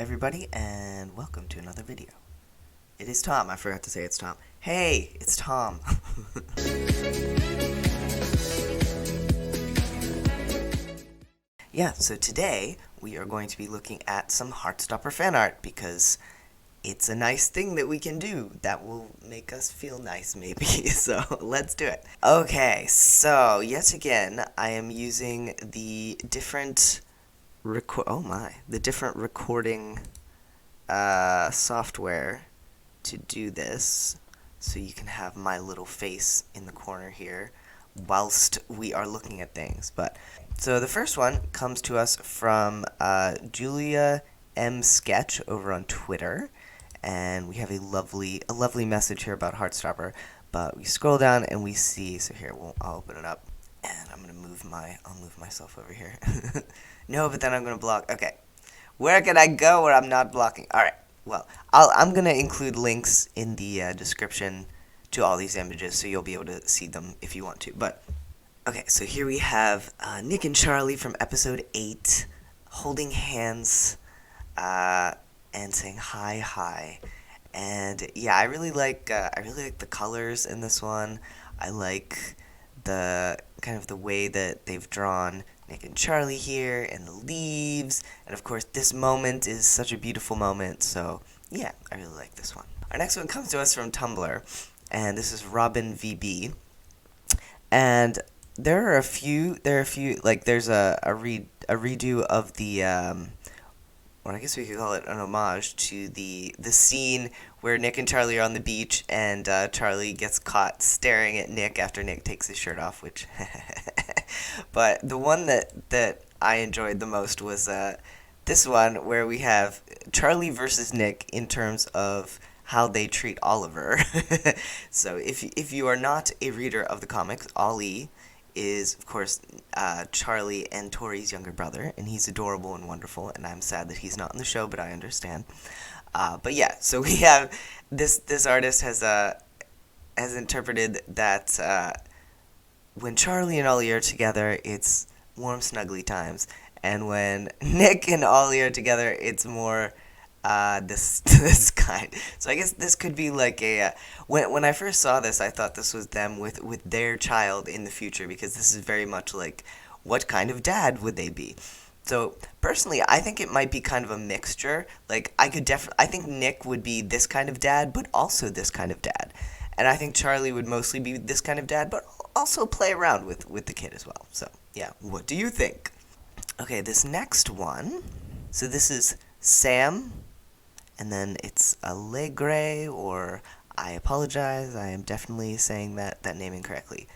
everybody, and welcome to another video. It is Tom. I forgot to say it's Tom. Hey, it's Tom. Yeah, so today we are going to be looking at some Heartstopper fan art because it's a nice thing that we can do that will make us feel nice, maybe. So let's do it. Okay, so yet again, I am using the different recording software to do this, so you can have my little face in the corner here whilst we are looking at things. But so the first one comes to us from Julia M. Sketch over on Twitter, and we have a lovely message here about Heartstopper. But we scroll down and we see. So here, I'll open it up, and I'll move myself over here. No, but then I'm gonna block. Okay, where can I go where I'm not blocking? All right. Well, I'm gonna include links in the description to all these images, so you'll be able to see them if you want to. But okay, so here we have Nick and Charlie from episode 8 holding hands and saying hi. And yeah, I really like the colors in this one. I like the kind of the way that they've drawn Nick and Charlie here, and the leaves, and of course this moment is such a beautiful moment. So yeah, I really like this one. Our next one comes to us from Tumblr, and this is Robin VB. And there are a few, like there's a redo of the, or I guess we could call it an homage to the scene where Nick and Charlie are on the beach, and Charlie gets caught staring at Nick after Nick takes his shirt off, which, but the one that I enjoyed the most was this one where we have Charlie versus Nick in terms of how they treat Oliver. So if you are not a reader of the comics, Ollie is, of course, Charlie and Tori's younger brother, and he's adorable and wonderful, and I'm sad that he's not in the show, but I understand. But yeah, so we have this artist has interpreted that when Charlie and Ollie are together, it's warm, snuggly times, and when Nick and Ollie are together, it's more this kind. So I guess this could be like a when I first saw this, I thought this was them with their child in the future, because this is very much like, what kind of dad would they be? So personally, I think it might be kind of a mixture. Like I think Nick would be this kind of dad, but also this kind of dad, and I think Charlie would mostly be this kind of dad, but also play around with the kid as well. So yeah, what do you think? Okay, this next one. So this is Sam. And then it's Allegre, or I apologize, I am definitely saying that name incorrectly.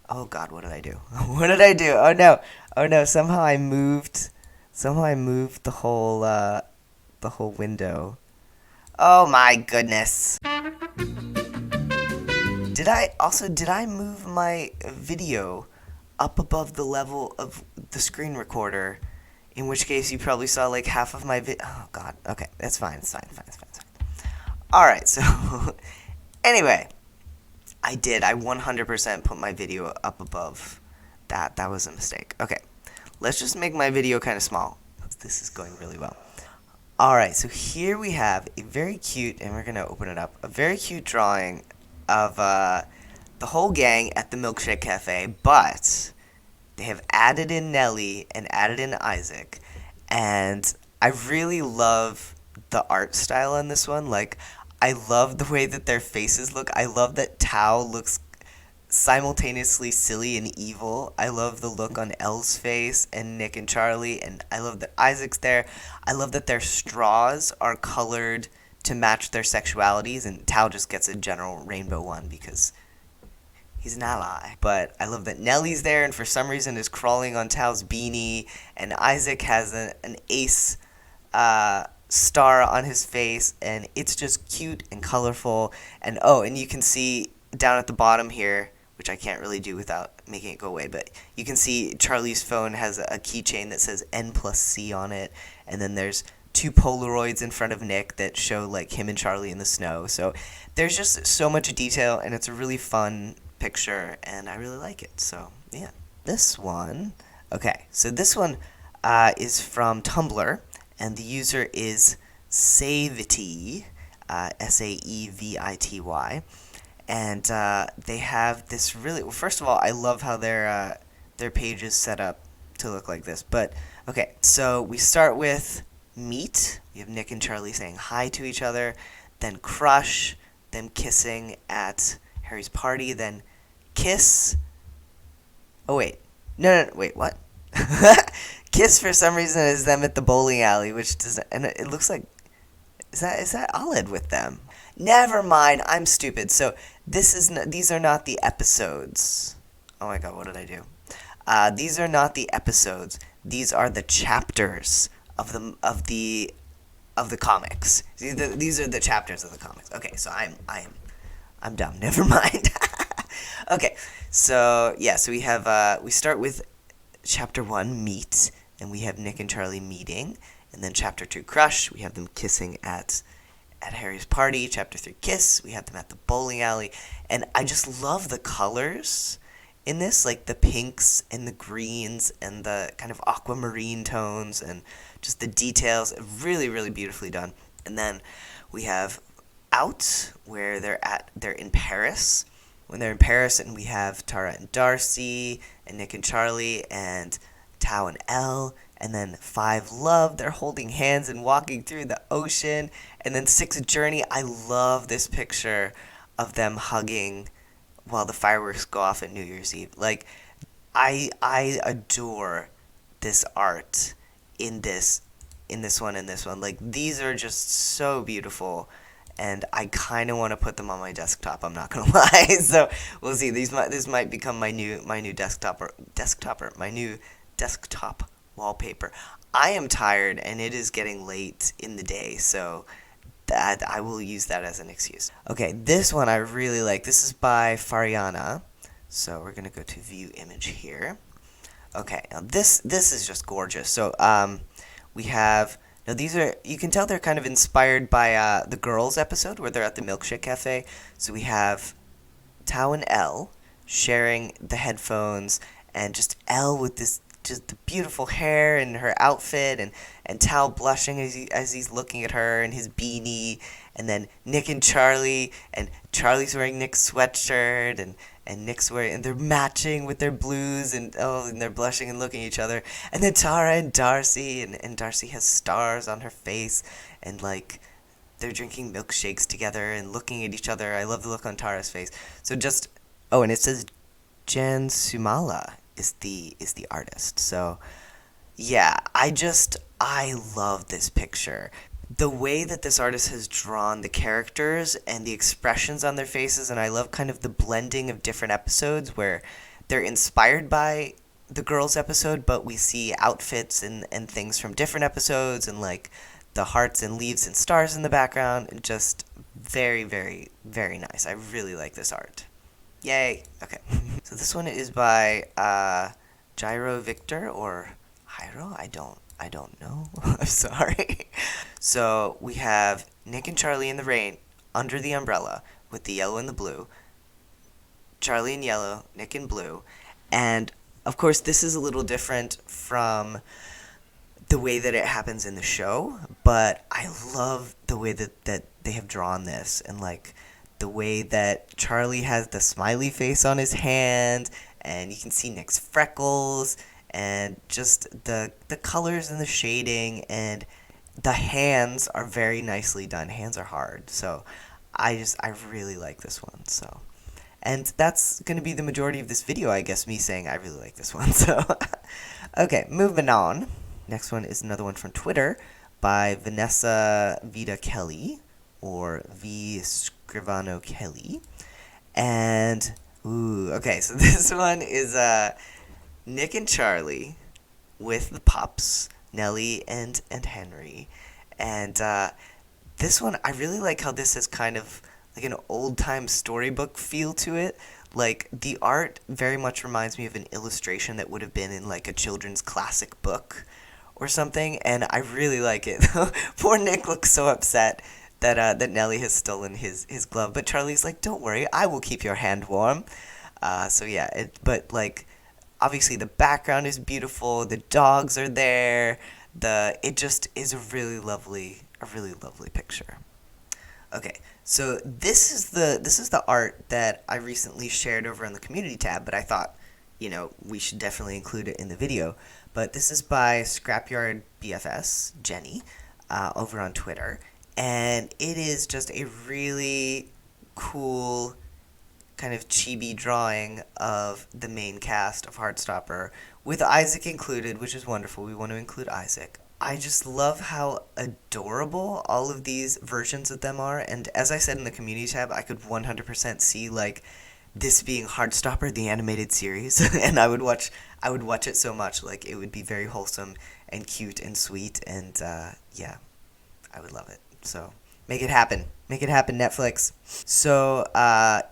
Oh god, what did I do? What did I do? Oh no, somehow I moved the whole window. Oh my goodness. Did I move my video up above the level of the screen recorder? In which case, you probably saw like half of my Oh god. Okay, that's fine. It's fine. All right. So, anyway, I 100% put my video up above that. That was a mistake. Okay, let's just make my video kind of small. This is going really well. All right. So here we have a very cute, and we're gonna open it up. A very cute drawing of the whole gang at the Milkshake Cafe, but they have added in Nellie and added in Isaac, and I really love the art style on this one. Like, I love the way that their faces look. I love that Tao looks simultaneously silly and evil. I love the look on Elle's face and Nick and Charlie, and I love that Isaac's there. I love that their straws are colored to match their sexualities, and Tao just gets a general rainbow one because he's an ally. But I love that Nellie's there, and for some reason is crawling on Tao's beanie, and Isaac has an ace star on his face, and it's just cute and colorful. And oh, and you can see down at the bottom here, which I can't really do without making it go away, but you can see Charlie's phone has a keychain that says N+C on it, and then there's 2 Polaroids in front of Nick that show like him and Charlie in the snow. So there's just so much detail, and it's a really fun picture, and I really like it. So yeah, this one. Okay, so this one is from Tumblr, and the user is Saevity, Saevity, and they have this really. Well, first of all, I love how their page is set up to look like this. But okay, so we start with meet. We have Nick and Charlie saying hi to each other, then crush, them kissing at Harry's party, then kiss. Oh wait, no, wait, what? Kiss for some reason is them at the bowling alley, which doesn't, and it looks like is that Oled with them? Never mind, I'm stupid. So these are not the episodes. Oh my god, what did I do? These are not the episodes. These are the chapters of the comics. These are the chapters of the comics. Okay, so I'm dumb. Never mind. Okay, so yeah, so we start with chapter 1, meet, and we have Nick and Charlie meeting, and then chapter 2, crush. We have them kissing at Harry's party. Chapter 3, kiss. We have them at the bowling alley, and I just love the colors in this, like the pinks and the greens and the kind of aquamarine tones and just the details. Really, really beautifully done. And then we have out, where they're in Paris. When they're in Paris, and we have Tara and Darcy and Nick and Charlie and Tao and Elle. And then 5, love. They're holding hands and walking through the ocean. And then 6, journey. I love this picture of them hugging while the fireworks go off at New Year's Eve. Like, I adore this art in this one and this one. Like, these are just so beautiful, and I kind of want to put them on my desktop. I'm not gonna lie. So we'll see. This might become my new desktop wallpaper. I am tired, and it is getting late in the day, so that I will use that as an excuse. Okay, this one I really like. This is by Fariana. So we're gonna go to view image here. Okay, now this is just gorgeous. So we have, now these are, you can tell they're kind of inspired by the girls episode where they're at the Milkshake Cafe. So we have Tao and Elle sharing the headphones, and just Elle with this just the beautiful hair and her outfit, and Tao blushing as he's looking at her and his beanie, and then Nick and Charlie, and Charlie's wearing Nick's sweatshirt, and Nick's wearing, and they're matching with their blues, and they're blushing and looking at each other, and then Tara and Darcy, and Darcy has stars on her face, and like they're drinking milkshakes together and looking at each other. I love the look on Tara's face. So just, oh, and it says Jan Sumala is the artist. So yeah, I love this picture. The way that this artist has drawn the characters and the expressions on their faces, and I love kind of the blending of different episodes where they're inspired by the girls episode, but we see outfits and things from different episodes, and like the hearts and leaves and stars in the background. Just very, very, very nice. I really like this art. Yay. Okay. So this one is by Gyro Victor, or Hyro? I don't know. I'm sorry. So we have Nick and Charlie in the rain under the umbrella with the yellow and the blue. Charlie in yellow, Nick in blue. And of course this is a little different from the way that it happens in the show, but I love the way that they have drawn this, and like the way that Charlie has the smiley face on his hand, and you can see Nick's freckles, and just the colors and the shading, and the hands are very nicely done. Hands are hard, so I really like this one. So, and that's going to be the majority of this video, I guess, me saying I really like this one. So okay, moving on. Next one is another one from Twitter by Vanessa Vida Kelly, or V Scrivano Kelly. And okay, so this one is Nick and Charlie with the pups, Nellie and Henry. And this one, I really like how this is kind of like an old-time storybook feel to it. Like, the art very much reminds me of an illustration that would have been in like a children's classic book or something, and I really like it. Poor Nick looks so upset that Nellie has stolen his glove, but Charlie's like, don't worry, I will keep your hand warm. So yeah, but like, obviously the background is beautiful, the dogs are there, it just is a really lovely a really lovely picture. Okay, so this is the art that I recently shared over on the community tab, but I thought, we should definitely include it in the video. But this is by Scrapyard BFS Jenny over on Twitter, and it is just a really cool kind of chibi drawing of the main cast of Heartstopper, with Isaac included, which is wonderful. We want to include Isaac. I just love how adorable all of these versions of them are, and as I said in the community tab, I could 100% see, like, this being Heartstopper, the animated series, and I would watch it so much. Like, it would be very wholesome and cute and sweet, and, yeah, I would love it. So, make it happen. Make it happen, Netflix. So,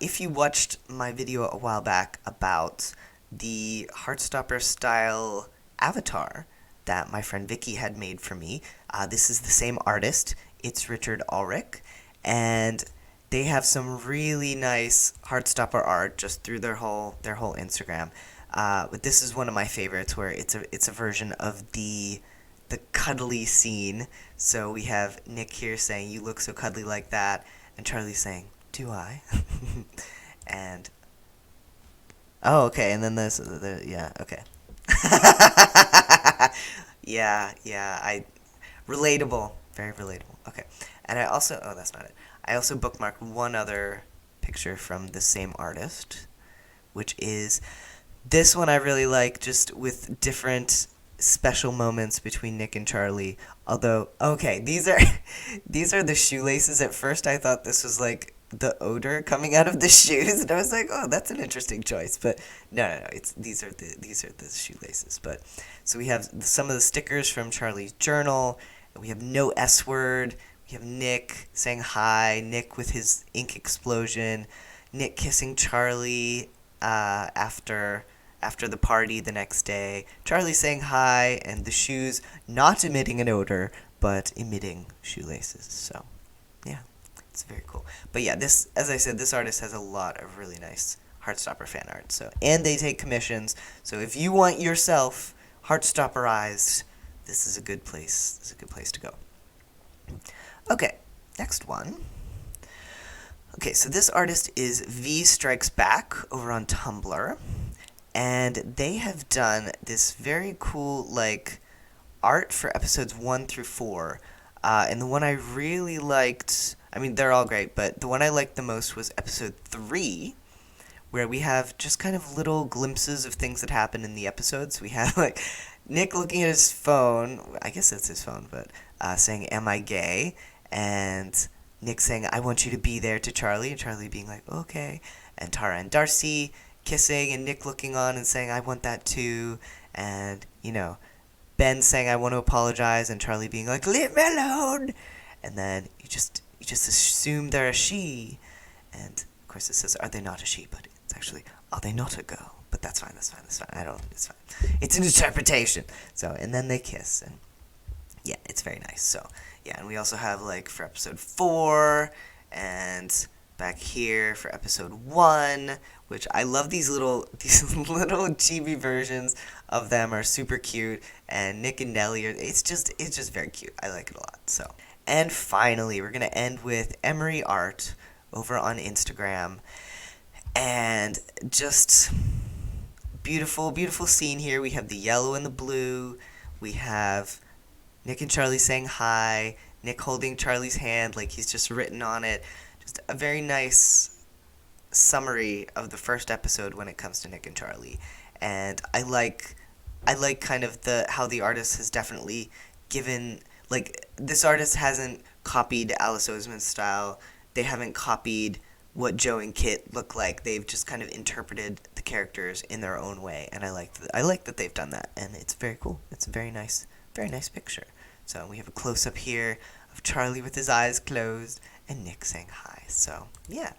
if you watched my video a while back about the Heartstopper style avatar that my friend Vicky had made for me, this is the same artist. It's Richard Ulrich, and they have some really nice Heartstopper art just through their whole Instagram. But this is one of my favorites, where it's a version of the cuddly scene. So we have Nick here saying, "You look so cuddly like that," and Charlie saying, "Do I?" And okay, and then okay. I relatable, very relatable. Okay, and I also that's not it. I also bookmarked one other picture from the same artist, which is this one I really like, just with different special moments between Nick and Charlie. Although, okay, these are the shoelaces. At first I thought this was like the odor coming out of the shoes, and I was like, oh, that's an interesting choice. But no, these are the shoelaces. But so we have some of the stickers from Charlie's journal, and we have no S word. We have Nick saying hi, Nick with his ink explosion, Nick kissing Charlie after the party the next day, Charlie saying hi, and the shoes not emitting an odor, but emitting shoelaces. So, yeah, it's very cool. But yeah, this, as I said, this artist has a lot of really nice Heartstopper fan art. So, and they take commissions. So if you want yourself Heartstopperized, this is a good place. This is a good place to go. Okay, next one. Okay, so this artist is V Strikes Back over on Tumblr. And they have done this very cool, like, art for episodes 1 through 4. And the one I really liked, I mean, they're all great, but the one I liked the most was episode 3, where we have just kind of little glimpses of things that happen in the episodes. We have, like, Nick looking at his phone, I guess that's his phone, but saying, "Am I gay?" And Nick saying, "I want you to be there," to Charlie, and Charlie being like, "Okay." And Tara and Darcy kissing, and Nick looking on and saying, "I want that too." And, Ben saying, "I want to apologize," and Charlie being like, "Leave me alone." And then you just assume they're a she. And, of course, it says, "Are they not a she?" But it's actually, "Are they not a girl?" But that's fine. It's fine. It's an interpretation. So, and then they kiss, and yeah, it's very nice. So, yeah, and we also have, like, for episode 4, and back here for episode 1, which I love. These little chibi versions of them are super cute, and Nick and Nellie it's just very cute. I like it a lot. So, and finally, we're gonna end with Emery Art over on Instagram, and just beautiful scene here. We have the yellow and the blue. We have Nick and Charlie saying hi. Nick holding Charlie's hand like he's just written on it. Just a very nice summary of the first episode when it comes to Nick and Charlie. And I like kind of how the artist has definitely given, like, this artist hasn't copied Alice Oseman's style. They haven't copied what Joe and Kit look like. They've just kind of interpreted the characters in their own way, and I like that they've done that, and it's very cool. It's a very nice picture. So we have a close-up here of Charlie with his eyes closed and Nick saying hi. So, yeah.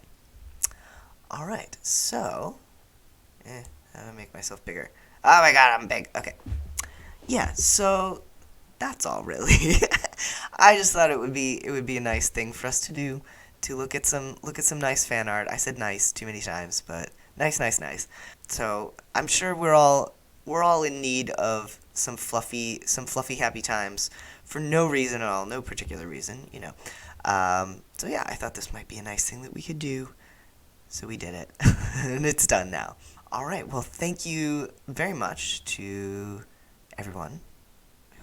Alright, so, how do I make myself bigger? Oh my god, I'm big. Okay. Yeah, so that's all really. I just thought it would be a nice thing for us to do, to look at some nice fan art. I said nice too many times, but nice. So, I'm sure we're all in need of some fluffy happy times for no reason at all, no particular reason, you know. So yeah, I thought this might be a nice thing that we could do. So we did it, and it's done now. All right, well, thank you very much to everyone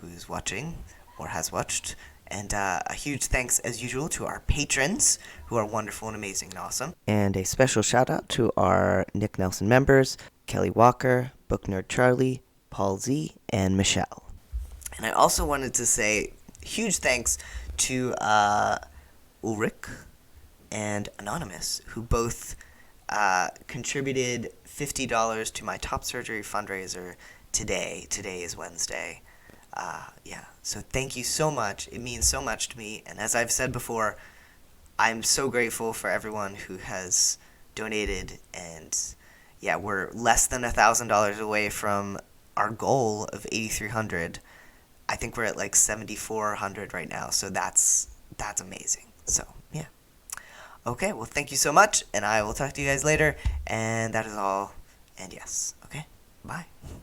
who's watching or has watched. And a huge thanks, as usual, to our patrons, who are wonderful and amazing and awesome. And a special shout out to our Nick Nelson members, Kelly Walker, Book Nerd Charlie, Paul Z, and Michelle. And I also wanted to say huge thanks to Ulrich and Anonymous, who both contributed $50 to my top surgery fundraiser today. Today is Wednesday. Yeah, so thank you so much. It means so much to me. And as I've said before, I'm so grateful for everyone who has donated. And yeah, we're less than $1,000 away from our goal of 8,300. I think we're at like 7,400 right now. So that's amazing. So yeah. Okay, well, thank you so much, and I will talk to you guys later. And that is all. And yes, okay, bye.